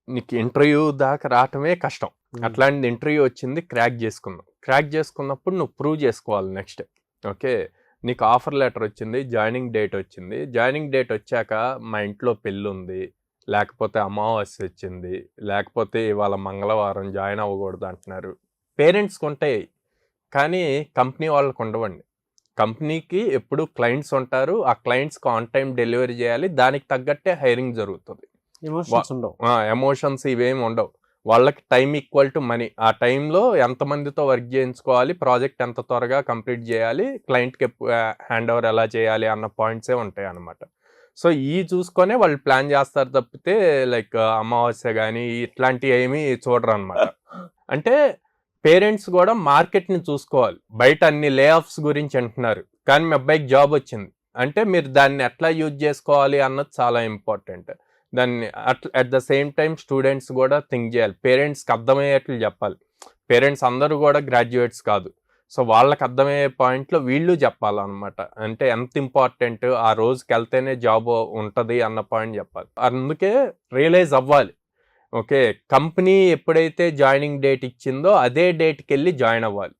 నీకు ఇంటర్వ్యూ దాకా రావటమే కష్టం. ఉమ్. అట్లాంటి ఇంటర్వ్యూ వచ్చింది, క్రాక్ చేసుకున్నావు. క్రాక్ చేసుకున్నప్పుడు నువ్వు ప్రూవ్ చేసుకోవాలి నెక్స్ట్. ఓకే, నీకు ఆఫర్ లెటర్ వచ్చింది, జాయినింగ్ డేట్ వచ్చింది. జాయినింగ్ డేట్ వచ్చాక మా ఇంట్లో పెళ్ళి ఉంది, లేకపోతే అమావాస్య వచ్చింది, లేకపోతే ఇవాళ మంగళవారం జాయిన్ అవ్వకూడదు అంటున్నారు. పేరెంట్స్కి ఉంటాయి కానీ కంపెనీ వాళ్ళకు ఉండవండి. కంపెనీకి ఎప్పుడు క్లయింట్స్ ఉంటారు, ఆ క్లయింట్స్కి ఆన్ టైం డెలివరీ చేయాలి, దానికి తగ్గట్టే హైరింగ్ జరుగుతుంది. ఎమోషన్స్ ఉండవు. ఎమోషన్స్ ఇవేమి ఉండవు. వాళ్ళకి టైం ఈక్వల్ టు మనీ. ఆ టైంలో ఎంతమందితో వర్క్ చేయించుకోవాలి, ప్రాజెక్ట్ ఎంత త్వరగా కంప్లీట్ చేయాలి, క్లయింట్కి హ్యాండ్ ఓవర్ ఎలా చేయాలి అన్న పాయింట్సే ఉంటాయి అన్నమాట. సో ఈ చూసుకొనే వాళ్ళు ప్లాన్ చేస్తారు తప్పితే లైక్ అమావాస్య కానీ ఇట్లాంటివి ఏమీ చూడరు అనమాట. అంటే పేరెంట్స్ కూడా మార్కెట్ని చూసుకోవాలి. బయట అన్ని లే ఆఫ్స్ గురించి అంటున్నారు, కానీ మీ అబ్బాయికి జాబ్ వచ్చింది అంటే మీరు దాన్ని ఎట్లా యూజ్ చేసుకోవాలి అన్నది చాలా ఇంపార్టెంట్. దాన్ని at the same time students కూడా థింక్ చేయాలి, పేరెంట్స్కి అర్థమయ్యేట్లు చెప్పాలి. పేరెంట్స్ అందరూ కూడా గ్రాడ్యుయేట్స్ కాదు, సో వాళ్ళకి అర్థమయ్యే పాయింట్లో వీళ్ళు చెప్పాలన్నమాట. అంటే ఎంత ఇంపార్టెంట్, ఆ రోజుకి వెళ్తేనే జాబ్ ఉంటుంది అన్న పాయింట్ చెప్పాలి. అందుకే రియలైజ్ అవ్వాలి. ఓకే, కంపెనీ ఎప్పుడైతే జాయినింగ్ డేట్ ఇచ్చిందో అదే డేట్కి వెళ్ళి జాయిన్ అవ్వాలి.